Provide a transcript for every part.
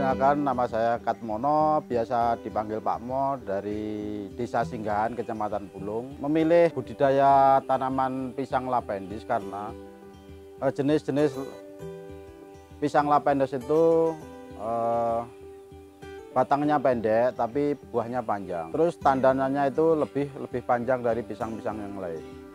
Perkenalkan, nama saya Katmono, biasa dipanggil Pak Mo, dari Desa Singgahan, Kecamatan Bulung. Memilih budidaya tanaman pisang Lapindus karena jenis-jenis pisang Lapindus itu batangnya pendek tapi buahnya panjang. Terus tandanannya itu lebih panjang dari pisang-pisang yang lain.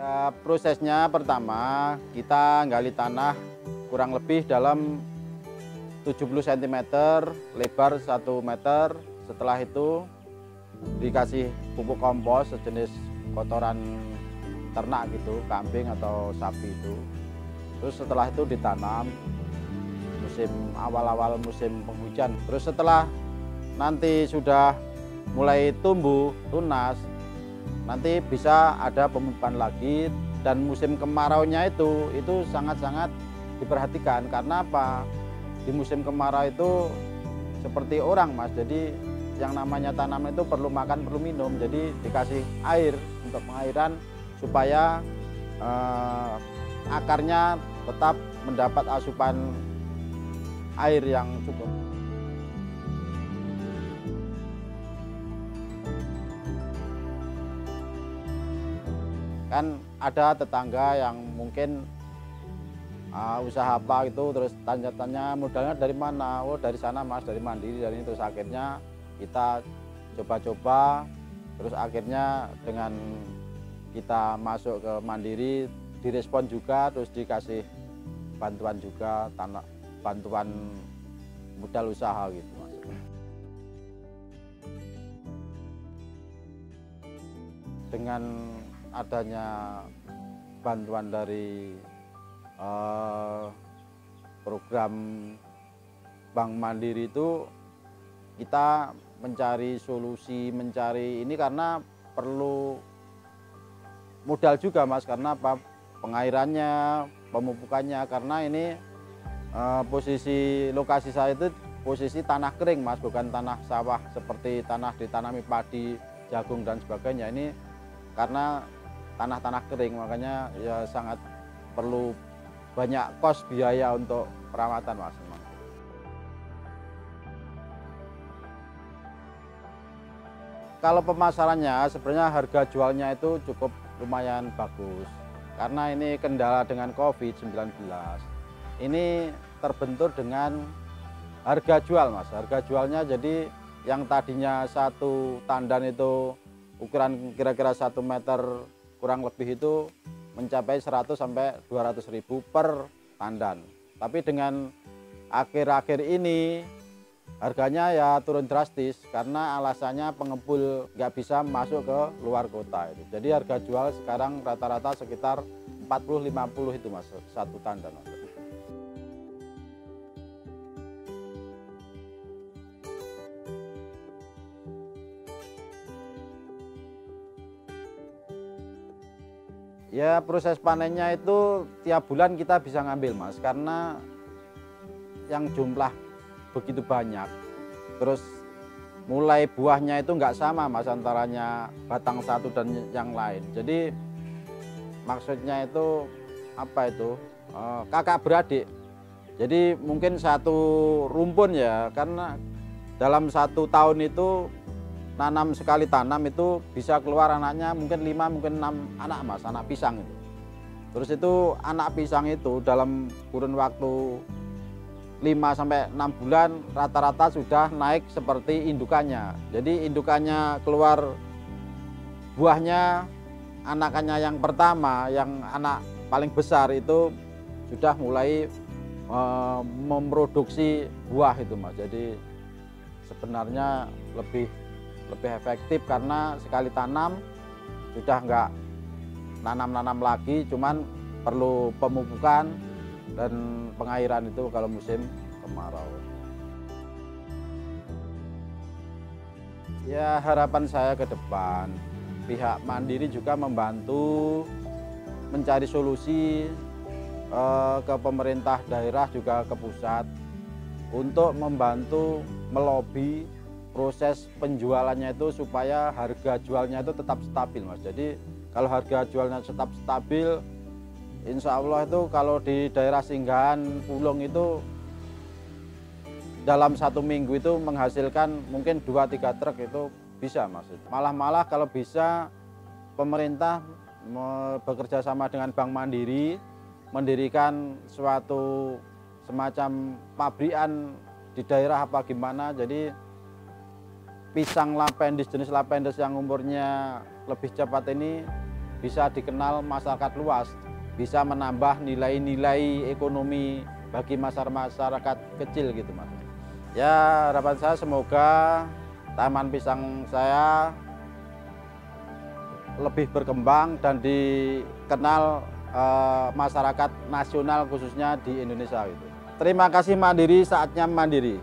Ya, prosesnya pertama kita gali tanah kurang lebih dalam 70 cm, lebar 1 meter. Setelah itu dikasih pupuk kompos sejenis kotoran ternak gitu, kambing atau sapi itu. Terus setelah itu ditanam musim awal-awal musim penghujan. Terus setelah nanti sudah mulai tumbuh tunas, nanti bisa ada pemupukan lagi. Dan musim kemaraunya itu sangat-sangat diperhatikan. Karena apa? Di musim kemarau itu seperti orang, Mas. Jadi yang namanya tanaman itu perlu makan, perlu minum. Jadi dikasih air untuk pengairan supaya akarnya tetap mendapat asupan air yang cukup. Kan ada tetangga yang mungkin usaha apa gitu, terus tanya-tanya modalnya dari mana. Oh, dari sana Mas, dari Mandiri, dari ini. Terus akhirnya kita coba-coba, terus akhirnya dengan kita masuk ke Mandiri direspon juga, terus dikasih bantuan juga, bantuan modal usaha gitu Mas. Dengan adanya bantuan dari program Bank Mandiri itu, kita mencari solusi, mencari ini karena perlu modal juga Mas. Karena apa? Pengairannya, pemupukannya. Karena ini posisi lokasi saya itu posisi tanah kering Mas, bukan tanah sawah seperti tanah ditanami padi, jagung dan sebagainya. Ini karena tanah-tanah kering, makanya ya sangat perlu banyak kos biaya untuk perawatan Mas. Kalau pemasarannya sebenarnya harga jualnya itu cukup lumayan bagus. Karena ini kendala dengan COVID-19. Ini terbentur dengan harga jual Mas. Harga jualnya jadi yang tadinya satu tandan itu ukuran kira-kira 1 meter kurang lebih itu mencapai 100 sampai 200 ribu per tandan. Tapi dengan akhir-akhir ini harganya ya turun drastis karena alasannya pengepul nggak bisa masuk ke luar kota itu. Jadi harga jual sekarang rata-rata sekitar 40-50 itu Mas, satu tandan Mas. Ya, proses panennya itu tiap bulan kita bisa ngambil Mas, karena yang jumlah begitu banyak. Terus mulai buahnya itu nggak sama Mas antaranya batang satu dan yang lain. Jadi maksudnya itu apa itu? Kakak beradik. Jadi mungkin satu rumpun ya, karena dalam 1 tahun itu sekali tanam itu bisa keluar anaknya mungkin 5 mungkin 6 anak Mas, anak pisang itu. Terus itu anak pisang itu dalam kurun waktu 5 sampai 6 bulan rata-rata sudah naik seperti indukannya. Jadi indukannya keluar buahnya, anakannya yang pertama, yang anak paling besar itu sudah mulai memproduksi buah itu Mas. Jadi sebenarnya lebih efektif karena sekali tanam sudah nggak nanam lagi, cuman perlu pemupukan dan pengairan itu kalau musim kemarau. Ya, harapan saya ke depan pihak Mandiri juga membantu mencari solusi ke pemerintah daerah juga ke pusat untuk membantu melobi proses penjualannya itu supaya harga jualnya itu tetap stabil Mas. Jadi kalau harga jualnya tetap stabil, Insya Allah itu kalau di daerah singgahan Pulung itu dalam 1 minggu itu menghasilkan mungkin 2-3 truk itu bisa Mas. Malah kalau bisa pemerintah bekerja sama dengan Bank Mandiri mendirikan suatu semacam pabrikan di daerah apa gimana, jadi pisang lapendis, jenis lapendis yang umurnya lebih cepat ini bisa dikenal masyarakat luas, bisa menambah nilai-nilai ekonomi bagi masyarakat kecil gitu Mas. Ya harapan saya semoga taman pisang saya lebih berkembang dan dikenal masyarakat nasional khususnya di Indonesia gitu. Terima kasih Mandiri, saatnya mandiri.